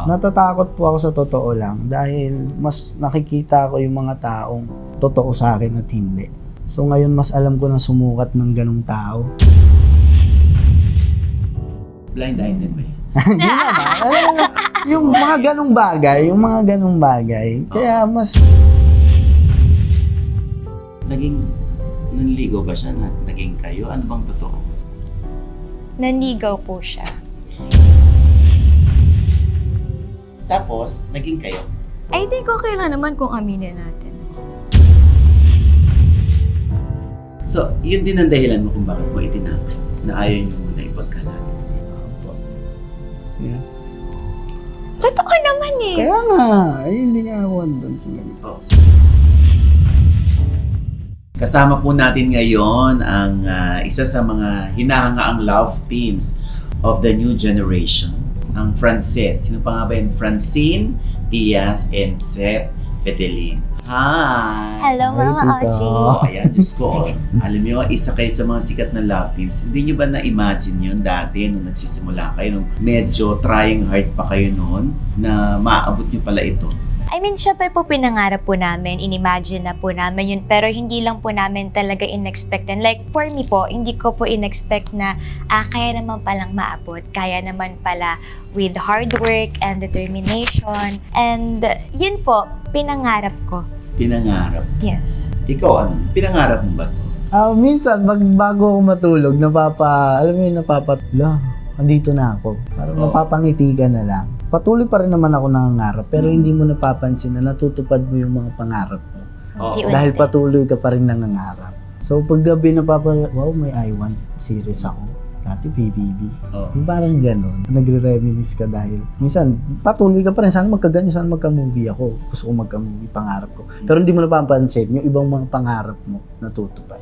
Natatakot po ako sa totoo lang dahil mas nakikita ko yung mga taong totoo sa akin at hindi. So ngayon mas alam ko na sumukat ng ganong tao. Blind item ba yun? Hindi naman. Alam mo, yung mga ganong bagay. Kaya mas... Nanligaw ba siya? Naging kayo? Ano bang totoo? Nanligaw po siya. Tapos, naging kayo? I think okay lang naman kung aminin natin. So, yun din ang dahilan mo kung bakit mo itinakot na ayaw niyo muna ipagkalat. Yeah. Totoo naman eh. Kaya nga, hindi nga ako andun sa ganito. Oh. Kasama po natin ngayon ang isa sa mga hinahangaang love teams of the new generation. Ang Francet. Sino pa nga ba yun? Francine, Pias, and Seth Fetelin. Hi! Hello, Mama Hi, Oji. tita. Oh, ayan, Diyos ko. Alam niyo, isa kayo sa mga sikat na love teams. Hindi niyo ba na-imagine yun dati nung nagsisimula kayo, nung medyo trying hard pa kayo noon, na maaabot niyo pala ito? I mean, syempre po pinangarap po namin, inimagine na po namin yun, pero hindi lang po namin talaga in-expect. And like, for me po, hindi ko po in-expect na, kaya naman palang maabot, kaya naman pala with hard work and determination. And yun po, pinangarap ko. Pinangarap. Yes. Ikaw, ano? Pinangarap mo ba ito? Minsan, bago ako matulog, andito na ako. Parang napapangiti ka na lang. Patuloy pa rin naman ako nangangarap, pero hindi mo napapansin na natutupad mo yung mga pangarap mo. Oo. Dahil patuloy ka pa rin nangangarap. So, pag gabi wow, may I Want series ako. Dati PBB. Oo. Yung parang gano'n. Nagre-reminisce ka dahil minsan, patuloy ka pa rin. Sana magkaganyan, sana magka-movie ako. Gusto ko magka-movie, pangarap ko. Pero hindi mo napapansin yung ibang mga pangarap mo natutupad.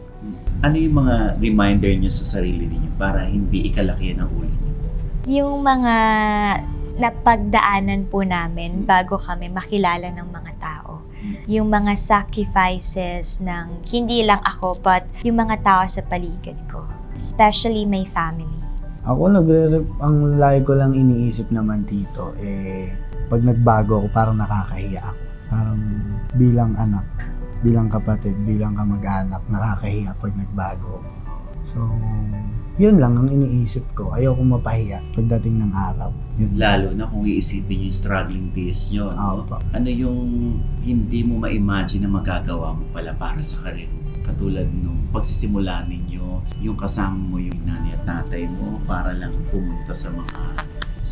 Ano yung mga reminder niyo sa sarili niyo para hindi ikalakihan ang ulo niyo? Yung mga napagdaanan po namin bago kami makilala ng mga tao. Yung mga sacrifices ng hindi lang ako, but yung mga tao sa paligid ko. Especially my family. Ako, ang lagi ko lang iniisip naman dito, pag nagbago ako, parang nakakahiya ako. Parang bilang anak, bilang kapatid, bilang kamag-anak, nakakahiya pag nagbago. So, yun lang ang iniisip ko. Ayoko mapahiya pagdating ng araw. Yun. Lalo na kung iisipin yung struggling days nyo, no? Opo. Ano yung hindi mo ma-imagine na magagawa mo pala para sa karir mo? Katulad nung pagsisimula ninyo, yung kasama mo yung nanay at tatay mo para lang pumunta sa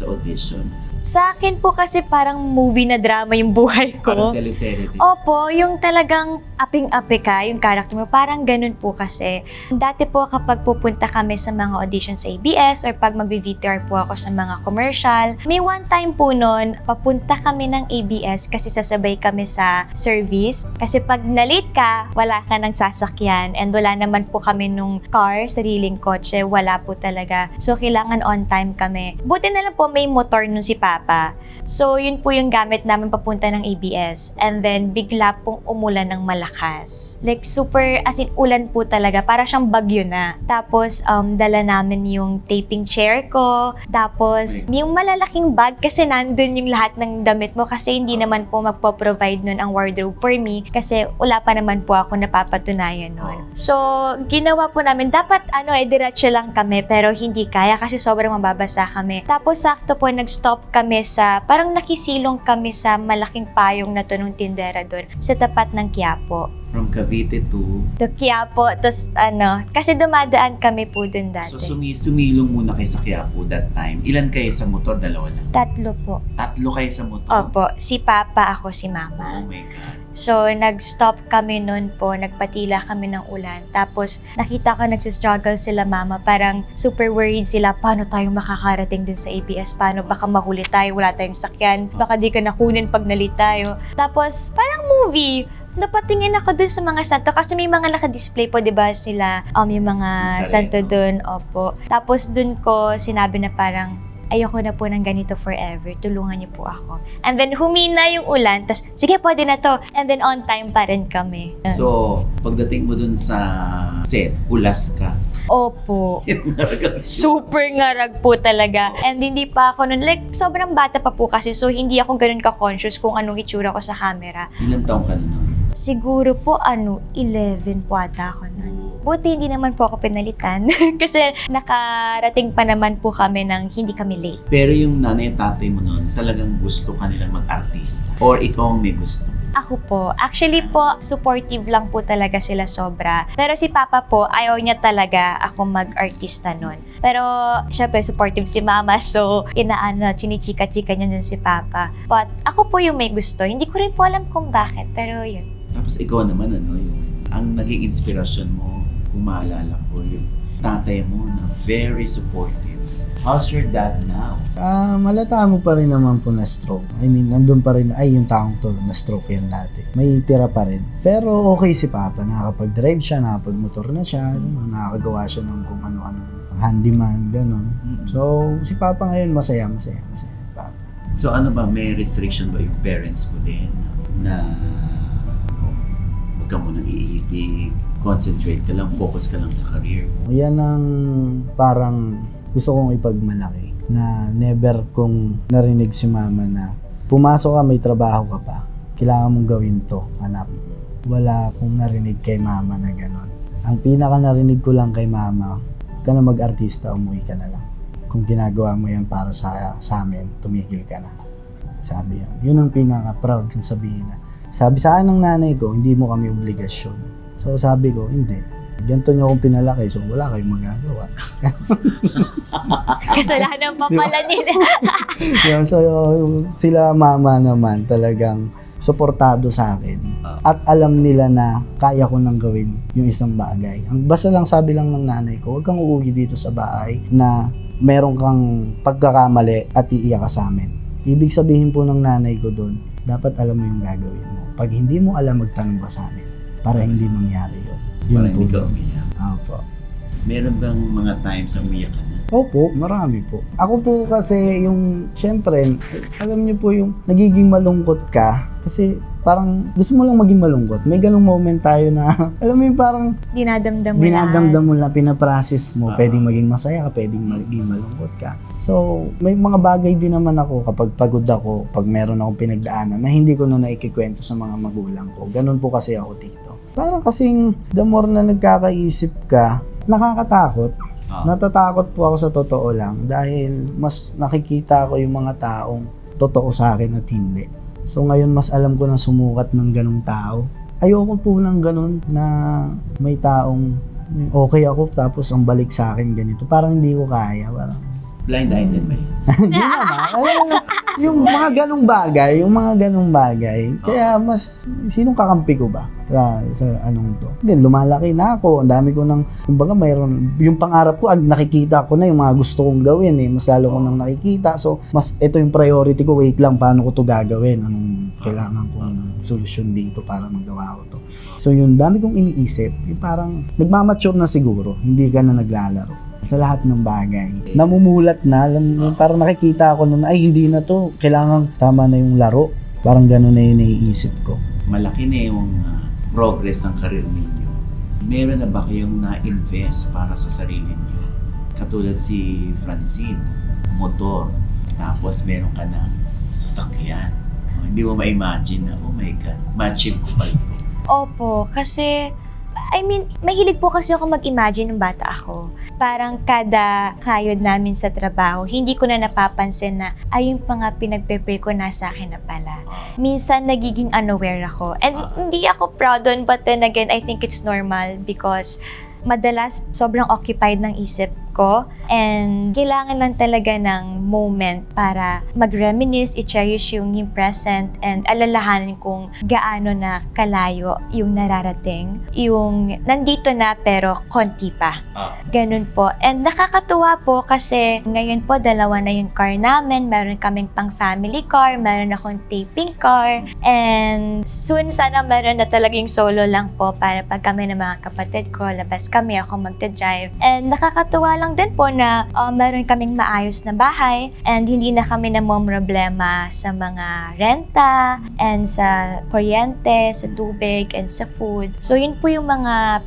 audition. Sa akin po kasi parang movie na drama yung buhay ko. Parang teleserye din. Opo, yung talagang aping-api ka, yung character mo, parang ganun po kasi. Dati po kapag pupunta kami sa mga audition sa ABS or pag mag-VTR po ako sa mga commercial, may one time po nun, papunta kami ng ABS kasi sasabay kami sa service. Kasi pag na-late ka, wala ka ng sasakyan and wala naman po kami nung car, sariling kotse, wala po talaga. So, kailangan on time kami. Buti na lang po may motor nun si Papa. So, yun po yung gamit namin papunta ng ABS. And then, bigla pong umulan ng malakas. Like, super, as in, ulan po talaga. Para siyang bagyo na. Tapos, dala namin yung taping chair ko. Tapos, yung malalaking bag kasi nandun yung lahat ng damit mo kasi hindi naman po magpo-provide nun ang wardrobe for me kasi wala pa naman po ako napapatunayan nun. So, ginawa po namin, dapat, diretso lang kami pero hindi kaya kasi sobrang mababasa kami. Tapos, sakto po, nag-stop kami parang nakisilong kami sa malaking payong na to nung tindera doon, sa tapat ng Quiapo. From Cavite to... The Quiapo, tapos kasi dumadaan kami po dun dati. So, sumilong muna kayo sa Quiapo that time. Ilan kayo sa motor? Dalawa lang? 3 po. 3 kayo sa motor? Opo, si Papa, ako, si Mama. Oh my God. So, nag-stop kami nun po, nagpatila kami ng ulan. Tapos, nakita ko nagsistruggle sila Mama, parang super worried sila, paano tayo makakarating din sa ABS? Paano? Baka mahuli tayo, wala tayong sakyan, baka di ka nakunin pag nalit tayo. Tapos, parang movie. Napatingin ako dun sa mga santo kasi may mga naka-display po, di ba, sila, yung mga santo dun, opo. Tapos dun ko sinabi na parang, ayoko na po ng ganito forever, tulungan niyo po ako. And then humina yung ulan, tas sige pwede na to. And then on time pa rin kami. So, pagdating mo dun sa set, ulas ka. Opo. Super ngarag po talaga. And hindi pa ako nun, like, sobrang bata pa po kasi, so hindi ako ganun ka-conscious kung anong itsura ko sa camera. Ilan taong ka na nun? Siguro po, 11 po ata ako nun. Buti hindi naman po ako pinalitan kasi nakarating pa naman po kami ng hindi kami late. Pero yung nanay at tatay mo nun, talagang gusto ka nilang mag-artista? Or ikaw ang may gusto? Ako po, actually po, supportive lang po talaga sila sobra. Pero si Papa po, ayaw niya talaga ako mag-artista nun. Pero, syempre, supportive si Mama, so, chinichika-chika niya nun si Papa. But, ako po yung may gusto. Hindi ko rin po alam kung bakit, pero yun. Tapos ikaw naman, ang naging inspirasyon mo, kung maalala ko, yung tatay mo na very supportive. How's your dad now? Malata mo pa rin naman po na stroke. I mean, nandun pa rin, yung taong to, na stroke yan dati. May tira pa rin. Pero okay si Papa, nakakapag-drive siya, nakakapag-motor na siya, nakakagawa siya ng kung ano-anong handyman, gano'n. So, si Papa ngayon masaya si Papa. So ano ba, may restriction ba yung parents mo din na huwag ka munang iibig, concentrate ka lang, focus ka lang sa career mo? Yan ang parang gusto kong ipagmalaki na never kong narinig si Mama na pumasok ka, may trabaho ka pa, kailangan mong gawin to, anak. Wala akong narinig kay Mama na gano'n. Ang pinaka narinig ko lang kay Mama, ka na mag-artista, umuwi ka na lang. Kung ginagawa mo yan para sa amin, tumigil ka na. Sabi yan. Yun ang pinaka-proud kong sabihin na. Sabi sa akin ng nanay ko, hindi mo kami obligasyon. So sabi ko, hindi. Ganito niyo akong pinalaki, so wala kayong magagawa. Kasalanan pa pala nila. Yan, so sila Mama naman talagang suportado sa akin. At alam nila na kaya ko nang gawin yung isang bagay. Basta lang sabi lang ng nanay ko, huwag kang uuwi dito sa bahay na meron kang pagkakamali at iiyak ka sa amin. Ibig sabihin po ng nanay ko doon, dapat alam mo yung gagawin mo. Pag hindi mo alam, magtanong ka sa amin para hindi mangyari yun. Yun Para po hindi ka yun. umiyak. Opo. Meron bang mga times na umiyak ka na? Opo, marami po. Ako po kasi yung, syempre, alam niyo po yung nagiging malungkot ka kasi parang gusto mo lang maging malungkot. May ganung moment tayo na, alam mo yung parang Dinadamdam mo lang, pinaprocess mo. Pwedeng maging masaya ka, pwedeng maging malungkot ka. So, may mga bagay din naman ako kapag pagod ako, pag meron akong pinagdaanan na hindi ko na naikikwento sa mga magulang ko. Ganun po kasi ako dito. Parang kasing the more na nagkakaisip ka, nakakatakot. Natatakot po ako sa totoo lang dahil mas nakikita ko yung mga taong totoo sa akin at hindi. So ngayon mas alam ko na sumukat ng ganung tao. Ayoko po ng ganun na may taong okay ako tapos ang balik sa akin ganito. Parang hindi ko kaya. Parang Blind-minded ba yun? hindi naman. Alam mo, yung mga ganung bagay. Kaya mas, sinong kakampi ko ba sa anong to? Then, lumalaki na ako. Ang dami ko kumbaga mayroon, yung pangarap ko, nakikita ko na yung mga gusto kong gawin eh. Mas lalo ko nang nakikita. So, ito yung priority ko. Wait lang, paano ko to gagawin? Anong kailangan kong solusyon dito para magawa ko to? So, yun, dami kong iniisip. Yung parang, nagmamature na siguro. Hindi ka na naglalaro sa lahat ng bagay. Namumulat na, parang nakikita ako na, ay hindi na to, kailangan tama na yung laro. Parang gano'n na yung naiisip ko. Malaki na yung progress ng career ninyo. Meron na ba kayong na-invest para sa sarili niyo? Katulad si Francine, motor, tapos meron ka na sasakyan. Hindi mo ma-imagine na, oh my God, ma-achieve ko pa ito. Opo, kasi mahilig po kasi ako mag-imagine ng bata ako. Parang kada kayod namin sa trabaho, hindi ko na napapansin na yung mga pinagpe-pray ko nasa akin na pala. Minsan nagiging unaware ako. And hindi ako proud on, but then again, I think it's normal because madalas sobrang occupied ng isip ko and kailangan lang talaga ng moment para mag-reminisce, i-cherish yung present and alalahanin kung gaano na kalayo yung nararating, yung nandito na pero konti pa. Ganun po. And nakakatuwa po kasi ngayon po 2 na yung car namin, meron kaming pang family car, meron akong taping car, and soon sana meron na talagang solo lang po para pag kami ng mga kapatid ko, labas kami, ako magte-drive. And nakakatuwa lang lang din po na meron kaming maayos na bahay and hindi na kami namomroblema sa mga renta and sa kuryente, sa tubig, and sa food. So yun po yung mga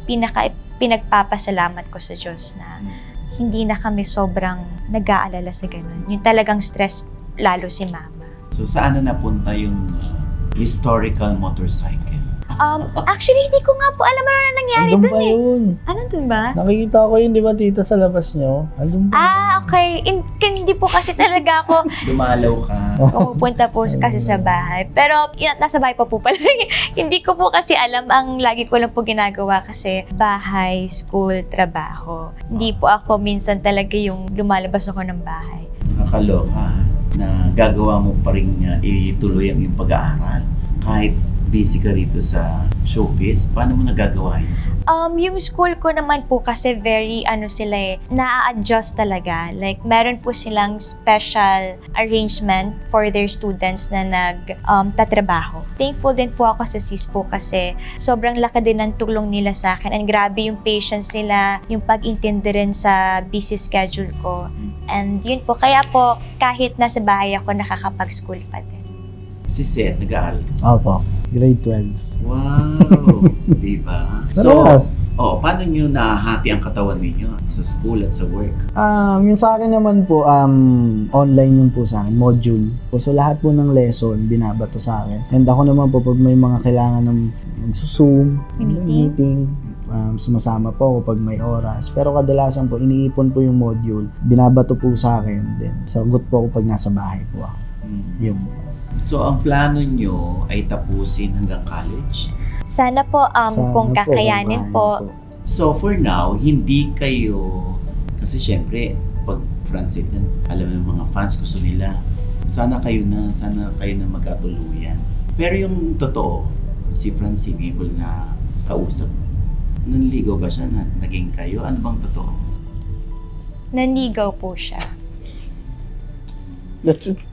pinagpapasalamat ko sa Diyos na hindi na kami sobrang nag-aalala sa ganun. Yung talagang stress lalo si Mama. So saan na napunta yung historical motorcycle? Actually, hindi ko nga po alam ano na nangyari Andun dun ba eh. yun? Ano dun ba? Nakikita ko yun, di ba, tita, sa labas nyo? Andun ba? Okay. Hindi po kasi talaga ako Dumalaw ka. pumupunta po kasi sa bahay. Pero nasa bahay pa po pala. Hindi ko po kasi alam. Ang lagi ko lang po ginagawa kasi bahay, school, trabaho. Hindi po ako minsan talaga yung lumalabas ako ng bahay. Nakakaloka na gagawa mo pa rin ituloy ang iyong pag-aaral kahit busy ka rito sa showbiz. Paano mo nagagawa yun? Yung school ko naman po kasi very na-adjust talaga. Like, meron po silang special arrangement for their students na tatrabaho. Thankful din po ako sa CISPO kasi sobrang laki din ng tulong nila sa akin and grabe yung patience nila, yung pag-intindi rin sa busy schedule ko. And yun po, kaya po kahit nasa bahay ako nakakapag-school pa din. Si Seth, nag-aaral. Opo, grade 12. Wow! Diba? Parehas. Paano nyo nahati ang katawan ninyo sa school at sa work? Yung sa akin naman po, online yung po sa akin, module. So lahat po ng lesson, binabato sa akin. And ako naman po, pag may mga kailangan ng magsusum, meeting, sumasama po ako pag may oras. Pero kadalasan po, iniipon po yung module, binabato po sa akin. Then, sagot po ako pag nasa bahay po ako. Yun. So, ang plano nyo ay tapusin hanggang college? Sana po, kung Sana kakayanin po. So, for now, hindi kayo, kasi syempre, pag Francine, alam mo yung mga fans, gusto nila, sana kayo na magkatuluyan. Pero yung totoo, si Francine, able na kausap, nanligaw ba siya na naging kayo? Ano bang totoo? Nanligaw po siya. That's it.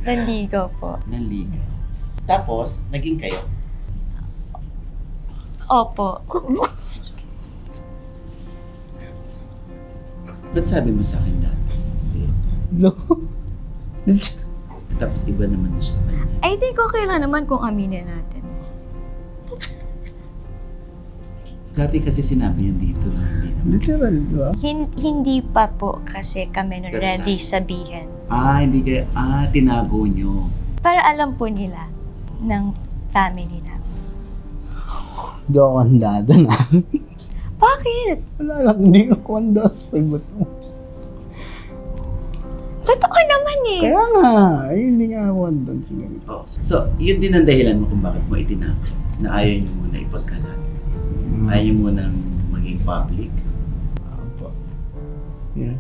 Nanligaw po. Nanligaw. Tapos, naging kayo? Opo. Ba't sabi mo sa akin dati? No. Tapos iba naman siya sa kanya. I think okay lang naman kung aminin natin. Dati kasi sinabi niya dito na hindi naman. Literal, di ba? Hindi pa po kasi kami nun ready sabihin. Hindi kayo, tinago nyo. Para alam po nila ng family namin. Hindi ako handa doon ah. Bakit? Wala lang, hindi ako handa sa sagot mo. Totoo naman eh. Kaya nga, hindi nga ako handa sa sagot. So, yun din ang dahilan mo kung bakit mo itinago. Na ayaw nyo muna ipagkalat. Ayaw mo nang maging public. Opo. Yeah.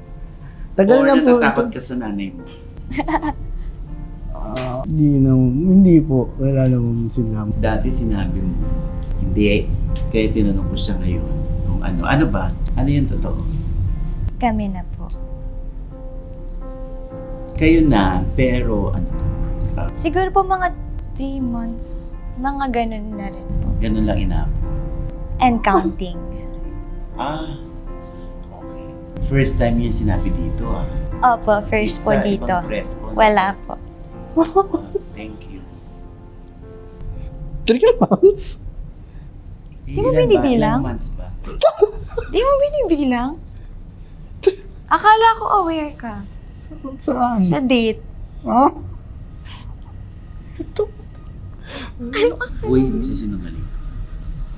Tagal Or na po. natatakot ka sa nanay mo. Hindi po. Wala naman sila. Dati sinabi mo, hindi. Kaya tinanong ko siya ngayon kung ano. Ano ba? Ano yung totoo? Kami na po. Kayo na, pero ano to? Siguro po mga 3 months. Mga ganun na rin po. Ganun lang inaabot. And counting. Okay. First time yung sinabi dito Opo, first po Sa dito. ibang press con. Wala po. Thank you. 3 months? Di mo binibilang? Ilang months ba? Di mo binibilang? Akala ko aware ka. Saan? Sa date. Ha? Ito. Uy, sisinungaling.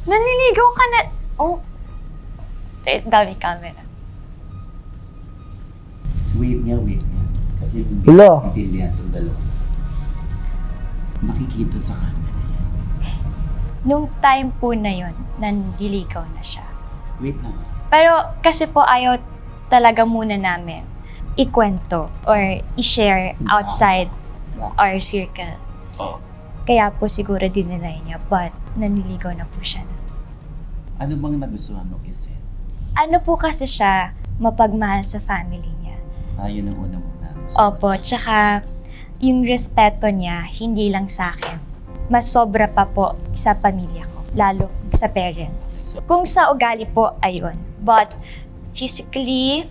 Naniligaw ka na. Oh. Dami camera. Wait niya. Kasi hindi Hello? maintindihan itong dalawa. Makikita sa camera yan. Nung time po na yon, nanliligaw na siya. Wait lang. Pero kasi po ayaw talaga muna namin ikwento or i-share outside our circle. Kaya po siguro dinelay niya, but nanliligaw na po siya. Ano bang nagustuhan mo kay Seth? Ano po kasi siya, mapagmahal sa family niya. Yun ang una muna. Opo, tsaka yung respeto niya, hindi lang sa akin. Mas sobra pa po sa pamilya ko, lalo sa parents. Kung sa ugali po, ayun. But physically,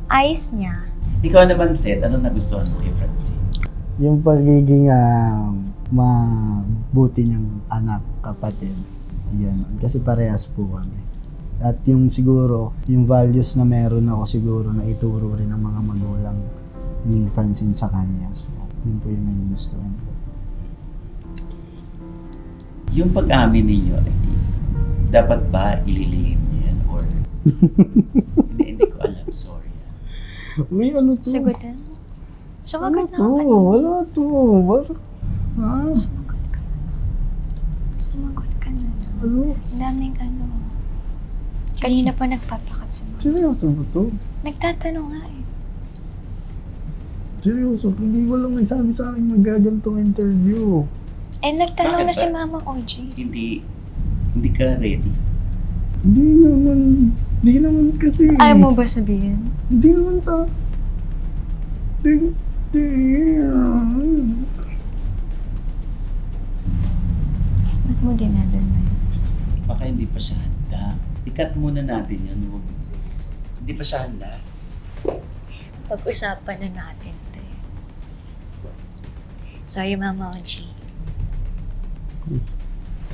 ayos niya. Ikaw naman, Seth, ano nagustuhan mo kay Francine? Yung pagiging mabuti niyang anak, kapatid. Yan. Kasi parehas po kami. At yung siguro, yung values na meron ako siguro na ituro rin ng mga magulang ni Francine sa kanya. So, yun po yung nagustuhan ko. Yung pag-amin ninyo, dapat ba ililihim niyo yan? Or hindi ko alam, sorry. Uy, ano to? Sagutin. Sumagot na Ano ako to? kanina. Wala to. Sumagot ka na. Ano? Ang daming ano. Kanina pa nagpapakat sa mga. Seryoso ba to? Nagtatanong nga eh. Seryoso, hindi ko lang nagsabi sa akin magagantong interview. Eh, nagtanong Bakit na si ba? Mama OG. Hindi ka ready. Hindi naman kasi. Ayaw mo ba sabihin? Hindi naman ta. Ba't mo dinadal mo yun? Baka hindi pa siya handa. Ikat muna natin yan. Hindi pa siya handa. Pag-usapan na natin to eh. Sorry, Mama OG.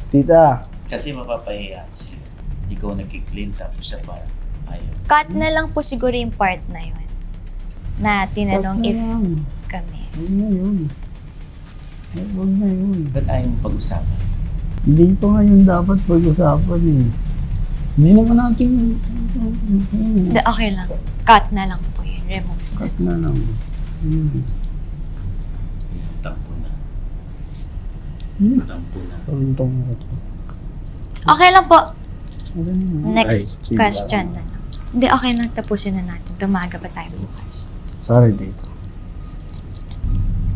Tita, Kasi mapapahiya siya. Ikaw nagki-clean tapos siya parang ayaw. Cut na lang po siguro yung part na yun. Na tinanong if kami. Huwag na yun. Huwag na yun. Ba't ayaw mo pag-usapan? Hindi pa ngayon dapat pag-usapan eh. Hindi naman natin. Hindi, okay lang. Cut na lang po yun. Remove. Cut na lang. Tampo na. Tampo na. Tawintong mo ito. Okay lang po. Ay, Next sige. question na lang. Hindi, okay lang. Tapusin na natin. Tumaga pa tayo bukas. Sorry, Tita.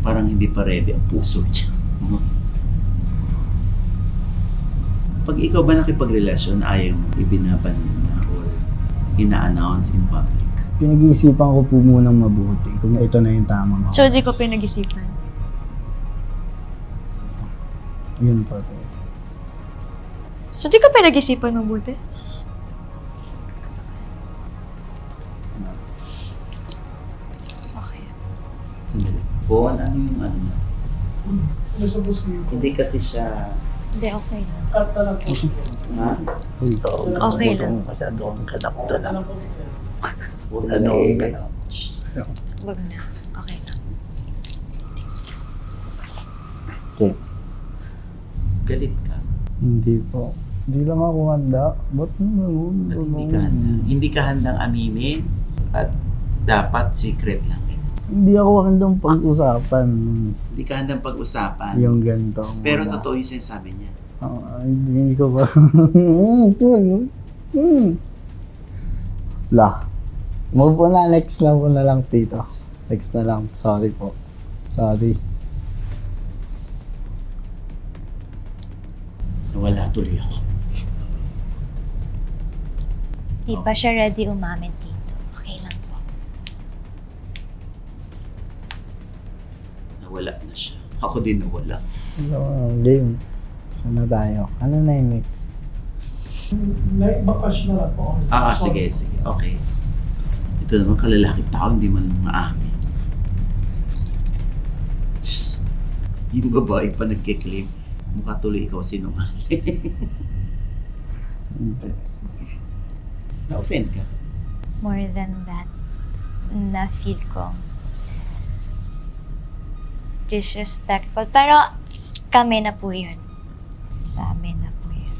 Parang hindi pa ready ang puso niya. No? Pag ikaw ba nakipagrelasyon, ayaw mo ibinaban na or ina-announce in public? Pinag-iisipan ko po munang mabuti kung ito na yung tamang So, di ko pinag-isipan. Yun pa to. So, di ko pinag-isipan mabuti? Okay. Sandali. Bon, ano yung ano na? Hindi kasi siya... Hindi, okay lang. Ha? Okay lang. Masyado ang ganap to na. Ano? Wag na. Okay lang. Okay. Galit ka. Hindi po. Hindi lang ako handa. Ba't naman? Ba't hindi ka handa? Hindi ka handang aminin at dapat secret lang. Hindi ako handang pag-usapan. Hindi ka handang pag-usapan. Yung ganito. Pero totoo yung sinasabi niya. Hindi ko ba? La. Move po na. Next na po na lang, Tito. Next na lang. Sorry po. Sorry. Nawala tuloy ako. Di pa siya ready umamin dito. Okay lang po. Nawala na siya. Ako din nawala. Game. Saan na tayo? Ano na yung next? Sige. Okay. Ito naman kalalaki tao, hindi man lang maamin. Diyos, yung babae pa nagkiklaim. Mukha tuloy ikaw sinungaling. Hindi. Na-offend ka? More than that, na-feel ko disrespectful. Pero kami na po yun. Sa amin na po yun.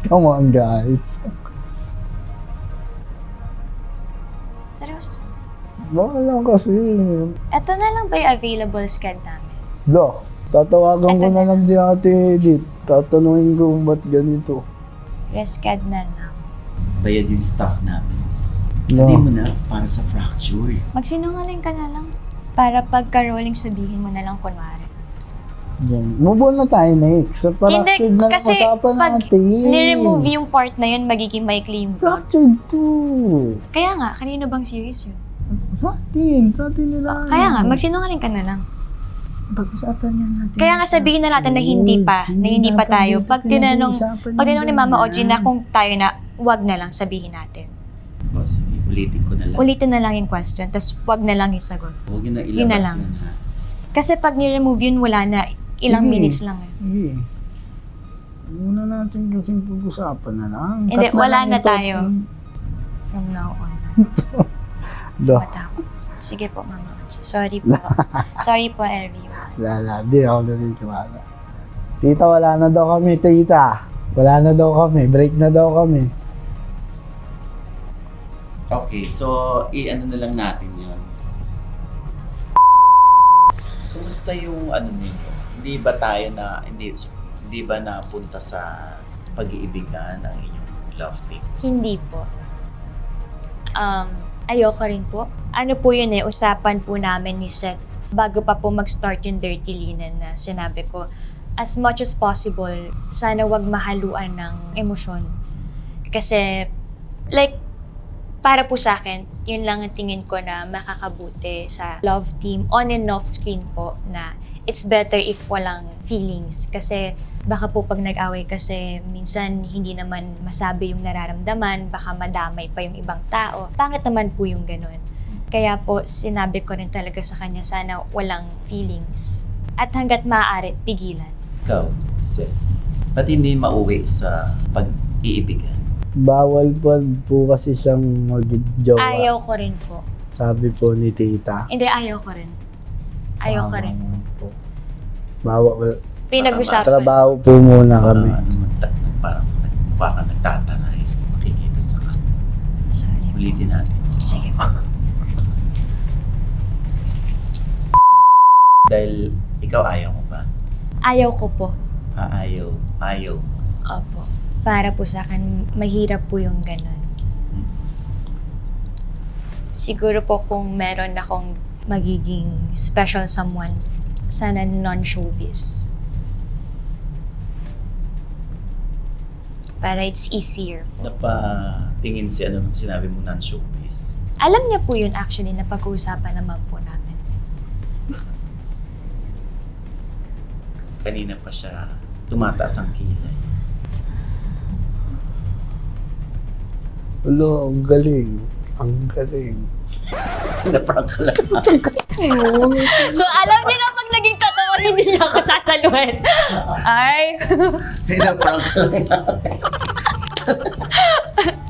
Come on, guys. Seryoso. Baka lang kasi. Ito na lang ba yung available scad namin? Lo, tatawagan ko Eto na na. lang si Ate Edith. Tatanungin ko kung ba't ganito. Rescad na lang. Bayad yung staff namin. No. Hindi mo na para sa fracture. Magsinungaling ka na lang. Para pagka-rolling sabihin mo na lang kunwari. Yan. Move on na tayo next. Sa fractured na kasi usapan pag natin. ni-remove yung part na yun, magiging maikli yung vlog. Fractured too. Kaya nga, kanino bang series yun? Sa atin nila. Kaya nga, magsinungaling ka na lang. Pag-usapan niya natin. Kaya nga sabihin na natin na hindi pa tayo. Pag tinanong ni Mama Oji na kung tayo na, wag na lang sabihin natin. O, sige, ulitin ko na lang. Ulitin na lang yung question, tapos wag na lang yung sagot. Huwag yun na Yun na ilabas lang. yun, ha? Kasi pag ni-remove yun, wala na. Ilang Sige. minutes lang. Sige. Muna natin kasi pag-usapan na lang. Hindi, Cut wala lang na ito. tayo. From now on. Do. Matakot. Sige po, Mama Oji. Sorry po. Sorry po, everyone. Wala, di ako naniniwala. Tita, wala na daw kami, tita. Wala na daw kami, break na daw kami. Okay, so i-ano na lang natin yun. Kumusta yung ano ninyo? Hindi ba tayo na, hindi ba napunta sa pag-iibigan ng inyong love team? Hindi po. Ayoko rin po. Ano po yun usapan po namin ni Seth bago pa po mag-start yung dirty linen na sinabi ko, as much as possible, sana wag mahaluan ng emosyon. Kasi, like, para po sa akin, yun lang ang tingin ko na makakabuti sa love team, on and off screen po, na it's better if walang feelings. Kasi baka po pag nag-away kasi minsan hindi naman masabi yung nararamdaman, baka madamay pa yung ibang tao. Pangit naman po yung ganun. Kaya po sinabi ko rin talaga sa kanya, sana walang feelings. At hanggat maaari, pigilan. Ikaw, Seth, ba't hindi mauwi sa pag-iibigan? Bawal po kasi siyang mag-jowa. Ayaw ko rin po. Sabi po ni tita. Hindi, ayaw ko rin. Ayaw ko rin. Po. Bawal. Pinag-usapan. Trabaho po muna kami. Parang baka nagtatanay. Makikita sa kanya. Sorry. Ulitin natin. Sige po. Dahil ikaw ayaw mo ba? Ayaw ko po. Ayaw. Opo. Para po sa akin, mahirap po yung ganun. Siguro po kung meron akong magiging special someone, sana non-showbiz. Para it's easier. Napatingin si ano nung sinabi mo non-showbiz. Alam niya po yun actually, na pag-uusapan naman po namin. Kanina pa siya tumataas ang kilay. Ulo, ang galing. Ang galing. Naprank ka lang. So alam niyo na pag naging totoo, hindi niya ako sasaluhin. Ay. Naprank ka lang.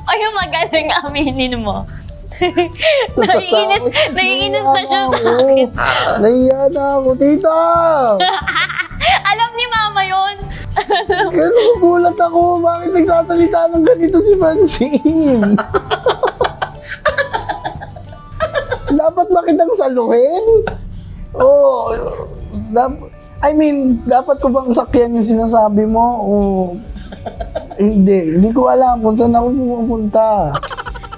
Ay, magaling aminin mo. naiinis na siya sa akin. Nahiya na ako, tita! Alam ni Mama yun. Kaya nagugulat ako, bakit nagsasalita ng ganito si Francine? Dapat ba kitang saluhin? Oo. Dapat ko bang sakyan yung sinasabi mo? O hindi ko alam kung saan ako pupunta.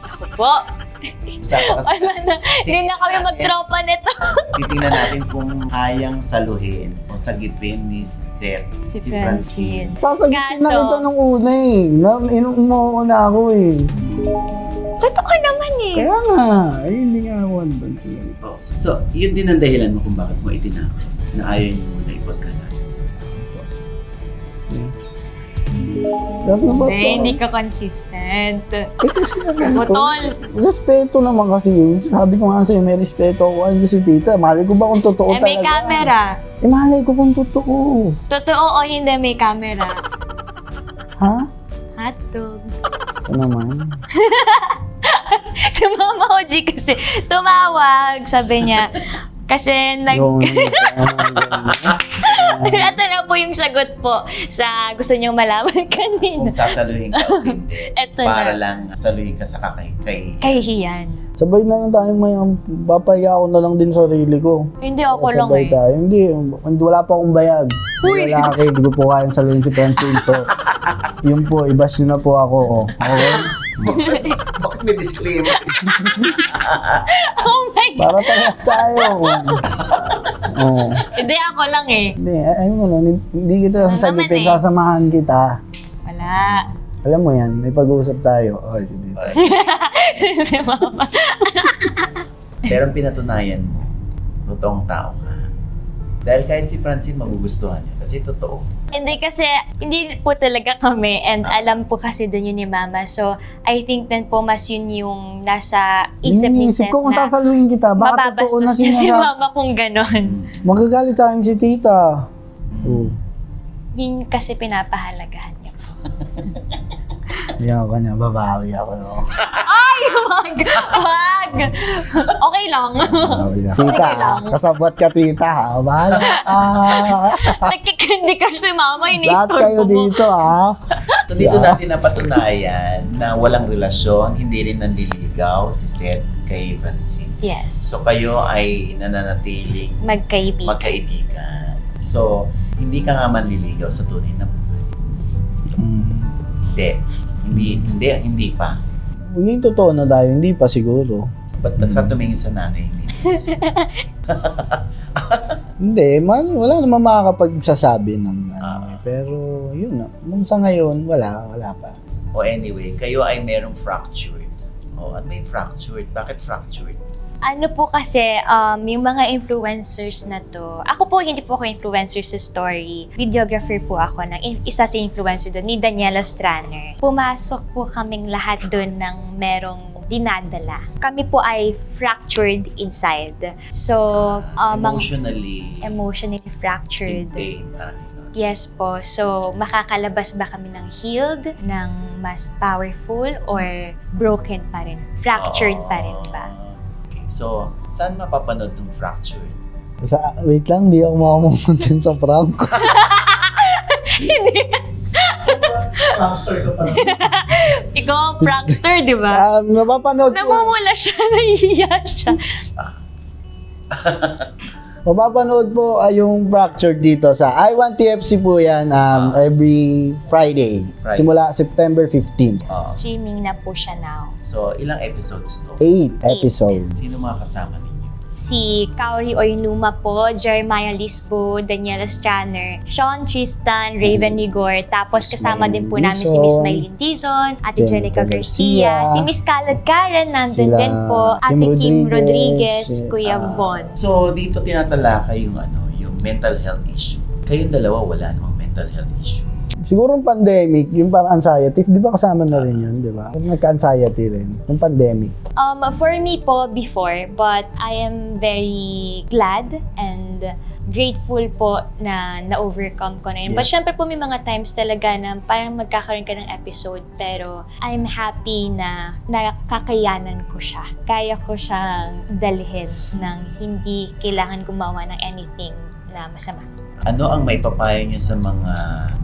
Ako po. Wala na. Hindi na kami mag-tropa nito. Titingnan natin kung kayang saluhin o sagipin ni Seth Si Francine. Sasagutin na Kaso- kita nung una eh. Inumo na ako eh. Totoo naman eh. Kaya nga, hindi nga ako andun sila. Oh, so, yun din ang dahilan mo kung bakit mo itinakot na ayaw niyo muna ipagkalat. That's na ba Hindi ka consistent. kasi naman Putol. respeto naman kasi yun. Sabi ko nga sa'yo, may respeto ako. Ano si tita, malay ko ba kung totoo Eh, talaga? may camera. Malay ko kung totoo. Totoo o hindi may camera. Ha? Hotdog. Ito naman. Si Mama Oji kasi tumawag. Sabi niya, kasi Yung Ito na po yung sagot po sa gusto niyong malaman kanina. Kung sasaluhin ka o hindi. Eto Para na. lang saluhin ka sa kay Kahihiyan. sabay na lang tayo may papaya ko na lang din sarili ko. Hindi ako lang Sabay eh. tayo. Hindi, wala pa akong bayag. Uy! Lalaki, hindi ko po kayang saluhin si Francine. So, yun po, i-bash nyo na po ako. Oh. Okay? Bakit may disclaimer? Oh my God. Para tayo tayo. Oh. Hindi ako lang eh. Hindi, ayun mo lang, hindi kita Ano sasagutin, naman eh? sasamahan kita. Wala. Alam mo yan, may pag-uusap tayo. Okay, sige. Si Mama. Pero ang pinatunayan mo, totoong tao ka. Dahil kahit si Francine magugustuhan niya. Kasi totoo. Hindi kasi, hindi po talaga kami and alam po kasi din yun ni Mama. So, I think din po mas yun yung nasa isip ni Iniisip Seth ko kung na sasaluhin kita, baka totoo na mababastos niya si sinasabi. Mama kung ganon. Magagalit sa akin si tita. Oh. Yun kasi pinapahalagahan niya. Yan ako na, babawi ako. No? Ay, wag! Wag! Okay lang. Babawi ako. Sige Tita, lang. kasabot ka tita. Ha? Bahala ka. Nagkikindi ka si Mama, Lahat ini-store kayo mo. dito, ha? So dito natin napatunayan na walang relasyon, hindi rin nanliligaw si Seth kay Francine. Yes. So kayo ay nananatiling Magkaibigan. magkaibigan. So, hindi ka nga manliligaw sa tunay na buhay. Hindi pa. Hindi totoo na tayo, hindi pa siguro. Ba't ka tumingin sa nanay? Hindi, wala naman makakapagsasabi ng ano. Pero yun na, nung sa ngayon, wala pa. O anyway, kayo ay merong fractured. O, ano yung fractured? Bakit fractured? Ano po kasi, yung mga influencers na to, ako po, hindi po ako influencer sa story. Videographer po ako ng isa sa influencer doon, ni Daniela Straner. Pumasok po kaming lahat doon ng merong dinadala. Kami po ay fractured inside. So, emotionally fractured. In pain, parang gano'n. Yes po. So, makakalabas ba kami ng healed, ng mas powerful, or broken pa rin? Fractured pa rin ba? Okay. So, saan mapapanood ng fractured? Wait lang, di ako makamukuntin sa prank. Prankster ka pa. Ikaw ang prankster, di ba? Mapapanood po. Namumula siya, nahihiya siya. Mapapanood po yung Fractured dito sa I Want TFC po yan every Friday. Simula September 15. Streaming na po siya now. So, ilang episodes to? 8 episodes. Sino mga kasama ninyo? Si Kaori Oinuma po, Jeremiah Lisbo, Daniela Straner, Sean Tristan, Raven Rigor, tapos kasama din po namin si Miss Maylin Dizon, Ate Jenica Garcia, si Miss Kalad Karen, nandun din po, Ate Kim Rodriguez, Kuya Von. So, dito tinatalakay yung yung mental health issue. Kayong dalawa wala namang mental health issue. Siguro yung pandemic, yung parang anxiety, di ba kasama na rin yun, di ba? Nagka-anxiety rin, yung pandemic. For me po, before, but I am very glad and grateful po na na-overcome ko na yun. Yes. But syempre po may mga times talaga na parang magkakaroon ka ng episode, pero I'm happy na nakakayanan ko siya. Kaya ko siyang dalhin ng hindi kailangan gumawa ng anything na masama. Ano ang may papayo niyo sa mga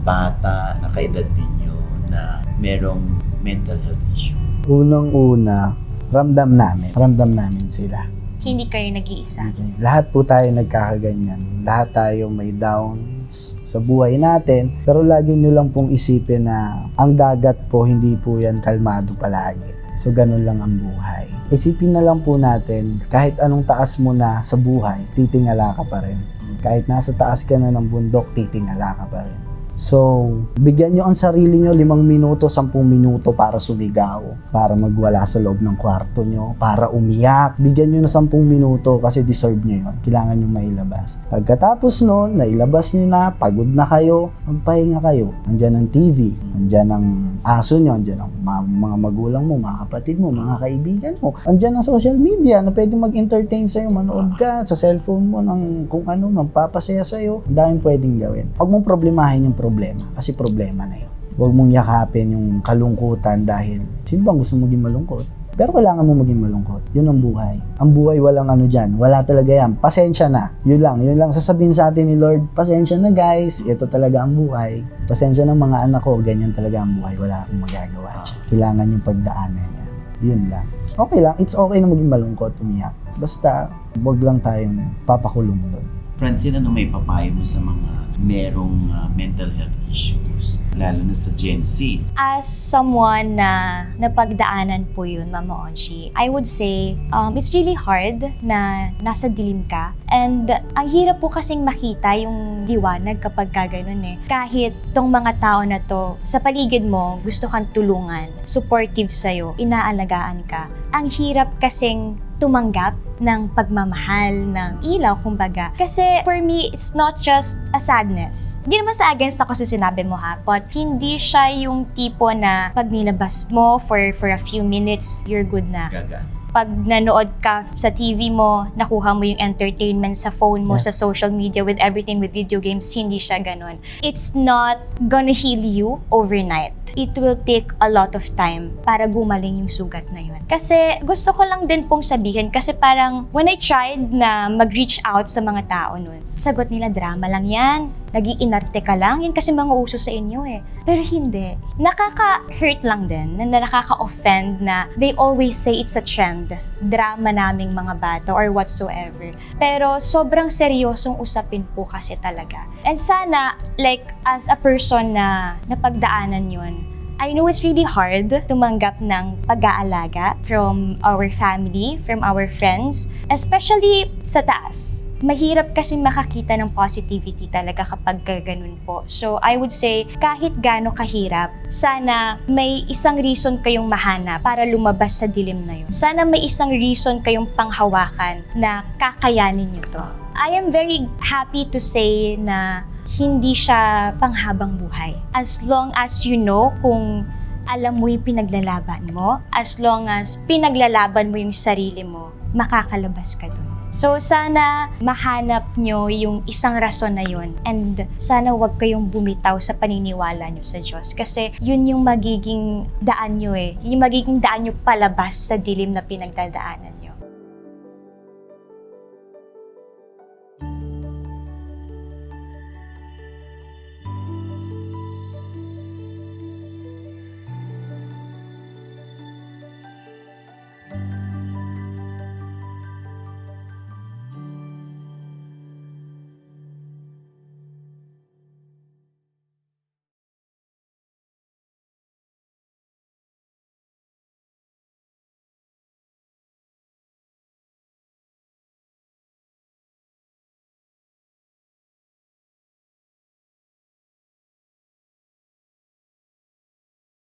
bata na kaedad ninyo na merong mental health issue? Unang-una, ramdam namin sila. Hindi kayo nag-iisa. Okay. Lahat po tayo nagkakaganyan. Lahat tayo may downs sa buhay natin. Pero lagi nyo lang pong isipin na ang dagat po, hindi po yan kalmado palagi. So, ganun lang ang buhay. Isipin na lang po natin, kahit anong taas mo na sa buhay, titingala ka pa rin. Kahit nasa taas ka na ng bundok, titingala ka pa rin. So, bigyan nyo ang sarili nyo 5 minuto, 10 minuto para sumigaw, para magwala sa loob ng kwarto nyo, para umiyak. Bigyan nyo na 10 minuto kasi deserve nyo yun. Kailangan nyo mailabas. Pagkatapos nun, nailabas nyo na, pagod na kayo, magpahinga kayo. Andyan ang TV, andyan ang aso nyo, andyan ang mga magulang mo, mga kapatid mo, mga kaibigan mo. Andyan ang social media na pwedeng mag-entertain sa'yo, manood ka sa cellphone mo ng kung ano, magpapasaya sa'yo. Ang daming pwedeng gawin. Huwag mong problemahin yung problema kasi problema na yun. Huwag mong yakapin yung kalungkutan dahil sino bang gusto maging malungkot? Pero kailangan mo maging malungkot. Yun ang buhay. Ang buhay walang ano dyan. Wala talaga yan. Pasensya na. Yun lang sasabihin sa atin ni Lord. Pasensya na guys. Ito talaga ang buhay. Pasensya ng mga anak ko. Ganyan talaga ang buhay. Wala akong magagawa dyan. Kailangan yung pagdaanan niya. Yun lang. Okay lang. It's okay na maging malungkot, umiyak. Basta, wag lang tayong papakulong doon. Francine, ano may papayo mo sa mga merong mental health issues, lalo na sa Gen Z? As someone na napagdaanan po yun, Mama Onshi, I would say, it's really hard na nasa dilim ka And ang hirap po kasing makita yung liwanag kapag gano'n eh. Kahit tong mga tao na to, sa paligid mo, gusto kang tulungan, supportive sa'yo, inaalagaan ka. Ang hirap kasing tumanggap ng pagmamahal, ng ilaw, kumbaga. Kasi for me, it's not just a sadness. Hindi naman sa against ako sa sinabi mo ha, but hindi siya yung tipo na pag nilabas mo for a few minutes, you're good na. Gaga. Pag nanood ka sa TV mo, nakuha mo yung entertainment sa phone mo, Yeah. sa social media, with everything, with video games, hindi siya ganun. It's not gonna heal you overnight. It will take a lot of time para gumaling yung sugat na yun. Kasi gusto ko lang din pong sabihin, kasi parang when I tried na mag-reach out sa mga tao nun, sagot nila, drama lang yan, nag-iinarte ka lang, yan kasi mga uso sa inyo eh. Pero hindi. Nakaka-hurt lang din, na nakaka-offend na they always say it's a trend, drama naming mga bata or whatsoever. Pero sobrang seryosong usapin po kasi talaga. And sana, like, as a person na napagdaanan yun, I know it's really hard tumanggap ng pag-aalaga from our family, from our friends, especially sa taas. Mahirap kasi makakita ng positivity talaga kapag ganun po. So, I would say, kahit gaano kahirap, sana may isang reason kayong mahanap para lumabas sa dilim na yun. Sana may isang reason kayong panghawakan na kakayanin nyo to. I am very happy to say na hindi siya panghabang buhay. As long as you know kung alam mo yung pinaglalaban mo, as long as pinaglalaban mo yung sarili mo, makakalabas ka dun. So sana mahanap nyo yung isang rason na yun, and sana wag kayong bumitaw sa paniniwala nyo sa Diyos, kasi yun yung magiging daan nyo eh. Yung magiging daan nyo palabas sa dilim na pinagdadaanan.